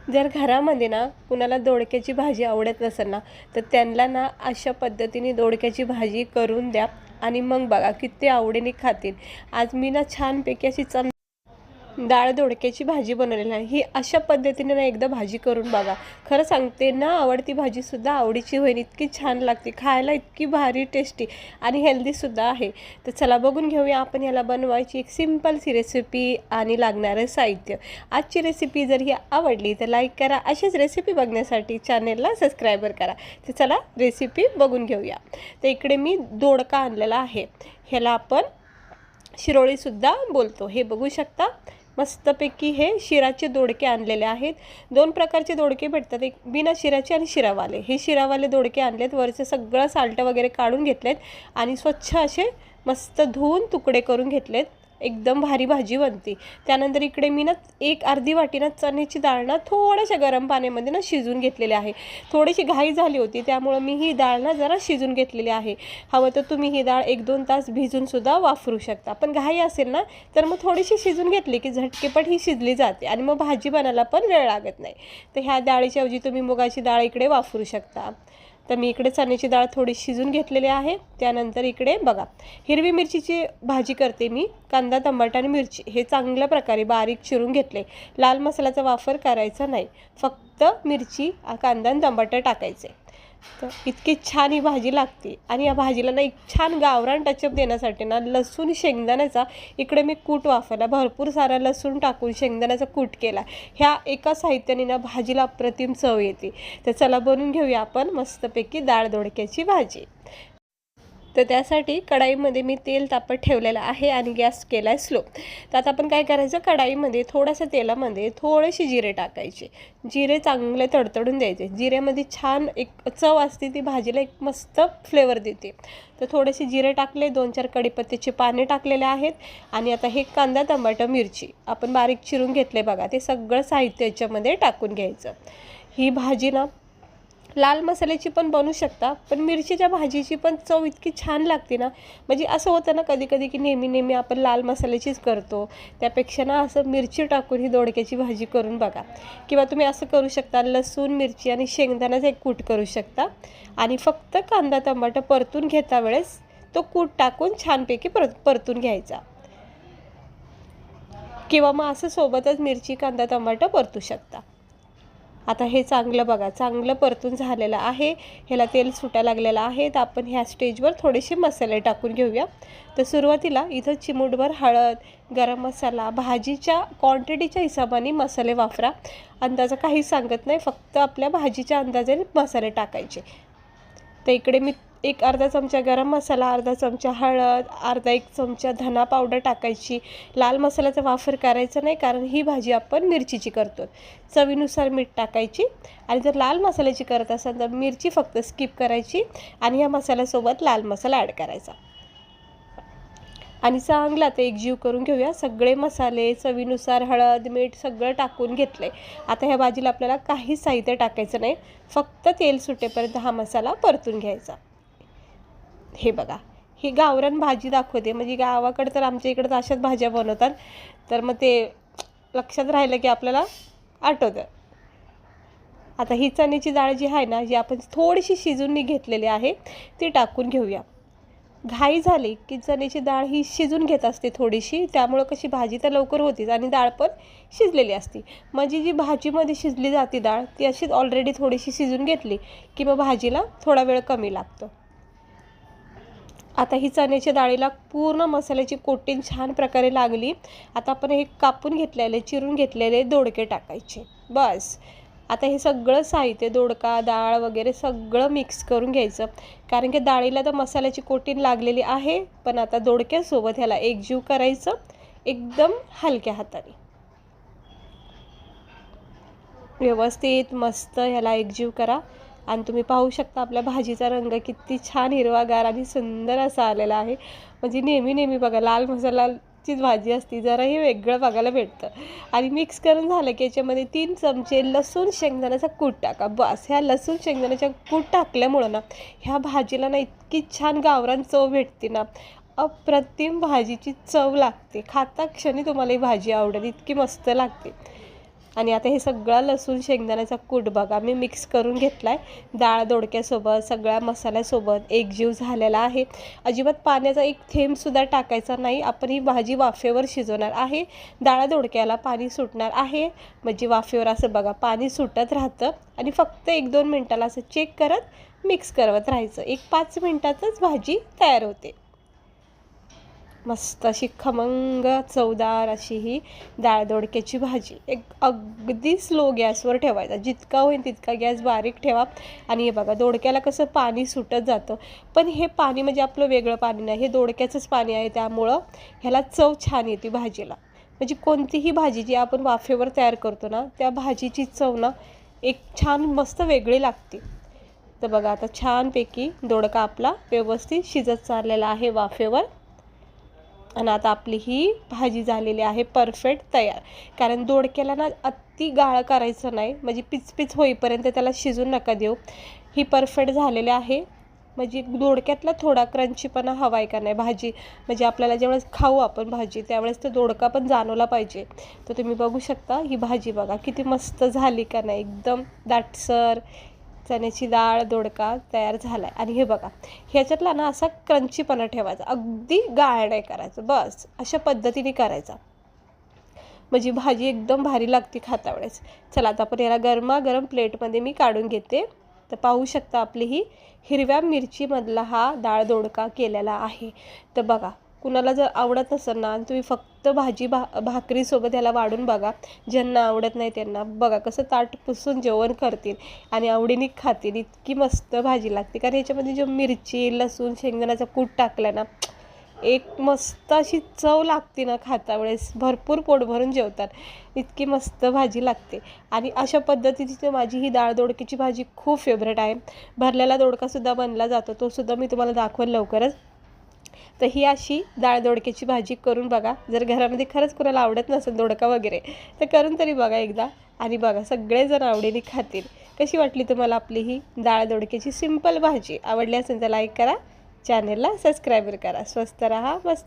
जर घरामध्ये ना कुणाला दोडक्याची भाजी आवडत नसेल ना, तर त्यांना ना अशा पद्धतीने दोडक्याची भाजी करून द्या आणि मग बघा किती आवडीने खातील. आज मी ना छानपैकी अशी डाळ दोडक्याची भाजी बनवलेली आहे. ही अशा पद्धतीने ना एकदा भाजी करून बघा. खरं सांगते ना, आवडती भाजीसुद्धा आवडीची होईल. इतकी छान लागते खायला, इतकी भारी टेस्टी आणि हेल्दीसुद्धा आहे. तर चला बघून घेऊया आपण याला बनवायची एक सिंपलशी रेसिपी आणि लागणारं साहित्य. आजची रेसिपी जर ही आवडली तर लाईक करा. अशीच रेसिपी बघण्यासाठी चॅनेलला सबस्क्राईबर करा. तर चला रेसिपी बघून घेऊया. तर इकडे मी दोडका आणलेला आहे. ह्याला आपण शिरोळीसुद्धा बोलतो. हे बघू शकता, मस्तपैकी हे शिराचे दोडके आणलेले आहेत. 2 प्रकारचे दोडके भेटतात, एक बिना शिराचे आणि शिरावाले. हे शिरावाले दोडके आणलेत, वरचे सगळं साल्ट वगैरे काढून घेतलेत आणि स्वच्छ असे मस्त धुवून तुकडे करून घेतलेत. एकदम भारी भाजी बनते. त्यानंतर इकडे मी ना एक अर्धी वाटी ना चण्याची डाळ ना थोड्याशा गरम पाण्यामध्ये ना शिजून घेतलेली आहे. थोडीशी घाई झाली होती त्यामुळं मी ही डाळ ना जरा शिजून घेतलेली आहे. हवं तर तुम्ही ही डाळ 1-2 तास भिजूनसुद्धा वापरू शकता. पण घाई असेल ना तर मग थोडीशी शिजून घेतली की झटकेपट ही शिजली जाते आणि मग भाजी बनायला पण वेळ लागत नाही. तर ह्या डाळीच्या ऐवजी तुम्ही मुगाची डाळ इकडे वापरू शकता. तर मी इकडे चण्याची डाळ थोडी शिजून घेतलेली आहे. त्यानंतर इकडे बघा, हिरवी मिरचीची भाजी करते मी. कांदा, टमाटर आणि मिरची हे चांगल्या प्रकारे बारीक चिरून घेतले. लाल मसाल्याचा वापर करायचा नाही, फक्त मिरची, कांदा आणि टमाटर टाकायचे. तर इतकी छान ही भाजी लागते. आणि या भाजीला ना एक छान गावरान टचअप देण्यासाठी ना लसूण शेंगदाण्याचा इकडे मी कूट वापरला. भरपूर सारा लसूण टाकून शेंगदाण्याचा कूट केला. ह्या एका साहित्याने ना भाजीला अप्रतिम चव येते. तर चला बनवून घेऊया आपण मस्तपैकी डाळ दोडक्याची भाजी. तर त्यासाठी कढाईमध्ये मी तेल तापत ठेवलेलं आहे आणि गॅस केला आहे स्लो. तर आता आपण काय करायचं, कढाईमध्ये थोड्याशा तेलामध्ये थोडेसे जिरे टाकायचे. जिरे चांगले तडतडून द्यायचे. जिऱ्यामध्ये छान एक चव असते, ती भाजीला एक मस्त फ्लेवर देते. तर थोडेसे जिरे टाकले, 2-4 कढीपत्त्याचे पाने टाकलेले आहेत. आणि आता हे कांदा, टमाटर, मिरची आपण बारीक चिरून घेतले बघा, ते सगळं साहित्य याच्यामध्ये टाकून घ्यायचं. ही भाजी ना लाल मसाल्याची पण बनवू शकता, पण मिरचीच्या भाजीची पण चव इतकी छान लागते ना. म्हणजे असं होतं ना कधी कधी की नेहमी आपण लाल मसाल्याचीच करतो, त्यापेक्षा ना असं मिरची टाकून ही दोडक्याची भाजी करून बघा. किंवा तुम्ही असं करू शकता, लसूण, मिरची आणि शेंगदाण्याचा एक कूट करू शकता आणि फक्त कांदा टमाटर परतून घेता वेळेस तो कूट टाकून छानपैकी परतून घ्यायचा. किंवा मग असं सोबतच मिरची, कांदा, टमाटर परतू शकता. आता हे चांगलं बघा, चांगलं परतून झालेलं आहे. ह्याला तेल सुटायला लागलेलं आहे. तर आपण ह्या स्टेजवर थोडेसे मसाले टाकून घेऊया. तर सुरुवातीला इथं चिमूटभर हळद, गरम मसाला, भाजीच्या क्वांटिटीच्या हिशोबाने मसाले वापरा. अंदाजा काही सांगत नाही, फक्त आपल्या भाजीच्या अंदाजाने मसाले टाकायचे. तर इकडे मी एक अर्धा चमचा गरम मसाला, अर्धा चमचा हळद, अर्धा 1 चमचा धना पावडर टाकायची. लाल मसाल्याचा वापर करायचा नाही, कारण ही भाजी आपण मिरचीची करतो. चवीनुसार मीठ टाकायची. आणि जर लाल मसाल्याची करत असाल तर मिरची फक्त स्किप करायची आणि ह्या मसाल्यासोबत लाल मसाला ॲड करायचा. आणि चांगलं आता एकजीव करून घेऊया. सगळे मसाले चवीनुसार हळद, मीठ सगळं टाकून घेतले. आता ह्या भाजीला आपल्याला काही साहित्य टाकायचं नाही, फक्त तेल सुटेपर्यंत हा मसाला परतून घ्यायचा. हे बघा, ही गावरान भाजी दाखवते. म्हणजे गावाकडे तर आमच्या इकडं अशाच भाज्या बनवतात, तर मग ते लक्षात राहिलं की आपल्याला आठवतं. आता ही चण्याची डाळ जी आहे ना, जी आपण थोडीशी शिजून घेतलेली आहे, ती टाकून घेऊया. घाई झाली की चण्याची डाळ ही शिजून घेत असते थोडीशी, त्यामुळं कशी भाजी तर लवकर होतीच आणि डाळ पण शिजलेली असते. म्हणजे जी भाजीमध्ये शिजली जाते डाळ, ती अशीच ऑलरेडी थोडीशी शिजून घेतली की मग भाजीला थोडा वेळ कमी लागतो. आता ही चण्याच्या डाळीला पूर्ण मसाल्याची कोटिंग छान प्रकारे लागली. आता आपण हे कापून घेतलेले, चिरून घेतलेले दोडके टाकायचे. बस आता हे सगळं साहित्य, दोडका, डाळ वगैरे सगळं मिक्स करून घ्यायचं. कारण की डाळीला तर मसाल्याची कोटिंग लागलेली आहे, पण आता दोडक्यासोबत ह्याला एकजीव करायचं एकदम हलक्या हाताने. व्यवस्थित मस्त ह्याला एकजीव करा. आणि तुम्ही पाहू शकता आपल्या भाजीचा रंग किती छान हिरवागार आणि सुंदर असा आलेला आहे. म्हणजे नेहमी बघा लाल मसाल्याचीच भाजी असती, जराही वेगळं बघायला भेटतं. आणि मिक्स करून झालं की याच्यामध्ये 3 चमचे लसूण शेंगदाण्याचा कूट टाका. बस ह्या लसूण शेंगदाण्याच्या कूट टाकल्यामुळं ना ह्या भाजीला ना इतकी छान गावरान चव भेटते ना, अप्रतिम भाजीची चव लागते. खाता क्षणी तुम्हाला ही भाजी आवडेल, इतकी मस्त लागते. आणि आता हे सगळा लसूण शेंगदाण्याचा कूट बघा मी मिक्स करून घेतला आहे डाळ दोडक्यासोबत, सगळ्या मसाल्यासोबत एकजीव झालेला आहे. अजिबात पाण्याचा एक थेंबसुद्धा टाकायचा नाही. आपण ही भाजी वाफेवर शिजवणार आहे. डाळ दोडक्याला पाणी सुटणार आहे, म्हणजे वाफेवर असं बघा पाणी सुटत राहतं आणि फक्त 1-2 मिनटाला असं चेक करत मिक्स करत राहायचं. 1-5 मिनटातच भाजी तयार होते. मस्त अशी खमंग चवदार अशी ही डाळ दोडक्याची भाजी. एक अगदी स्लो गॅसवर ठेवायचा, जितका होईल तितका गॅस बारीक ठेवा. आणि हे बघा दोडक्याला कसं पाणी सुटत जातं, पण हे पाणी म्हणजे आपलं वेगळं पाणी नाही, हे दोडक्याचंच पाणी आहे, त्यामुळं ह्याला चव छान येते भाजीला. म्हणजे कोणतीही भाजी जी आपण वाफेवर तयार करतो ना, त्या भाजीची चव ना एक छान मस्त वेगळी लागते. तर बघा आता छानपैकी दोडका आपला व्यवस्थित शिजत चाललेला आहे वाफेवर. आणि आता आपली ही भाजी झालेली आहे परफेक्ट तयार. कारण दोडक्याला ना अति गाळ करायचं नाही, म्हणजे पिचपिच होईपर्यंत त्याला शिजून नका देऊ. ही परफेक्ट झालेली आहे, म्हणजे दोडक्यातला थोडा क्रंचीपणा हवा आहे का नाही भाजी, म्हणजे आपल्याला ज्यावेळेस खाऊ आपण भाजी त्यावेळेस तो दोडका पण जाणवला पाहिजे. तर तुम्ही बघू शकता ही भाजी बघा किती मस्त झाली का नाही, एकदम दाटसर चण्याची डाळ दोडका तयार झाला आहे. आणि हे बघा ह्याच्यातला ना असा क्रंचीपणा ठेवायचा, अगदी गाळ नाही करायचं, बस अशा पद्धतीने करायचा, म्हणजे भाजी एकदम भारी लागते खाता वेळेस. चला आता आपण याला गरमागरम प्लेटमध्ये मी काढून घेते. तर पाहू शकता आपली ही हिरव्या मिरचीमधला हा डाळ दोडका केलेला आहे. तर बघा कुणाला जर आवडत नसेल ना, तुम्ही फक्त भाजी भाकरीसोबत ह्याला वाढून बघा. ज्यांना आवडत नाही त्यांना बघा कसं ताट पुसून जेवण करतील आणि आवडीने खातील. इतकी मस्त भाजी लागते, कारण ह्याच्यामध्ये जो मिरची लसूण शेंगदाण्याचा कूट टाकला ना, एक मस्त अशी चव लागते ना खाता वेळेस, भरपूर पोट भरून जेवतात, इतकी मस्त भाजी लागते. आणि अशा पद्धतीची माझी ही डाळ दोडक्याची भाजी खूप फेवरेट आहे. भरलेला दोडकासुद्धा बनला जातो, तो सुद्धा मी तुम्हाला दाखवेन लवकरच. तर ही अशी डाळ दोडक्याची भाजी करून बघा. जर घरामध्ये खरंच कुणाला आवडत नसेल दोडका वगैरे तर करून तरी बघा एकदा, आणि बघा सगळेजण आवडीने खातील. कशी वाटली तुम्हाला आपली ही डाळ दोडक्याची सिंपल भाजी? आवडली असेल तर लाईक करा, चॅनेलला सबस्क्राईब करा. स्वस्त रहा, मस्त रहा.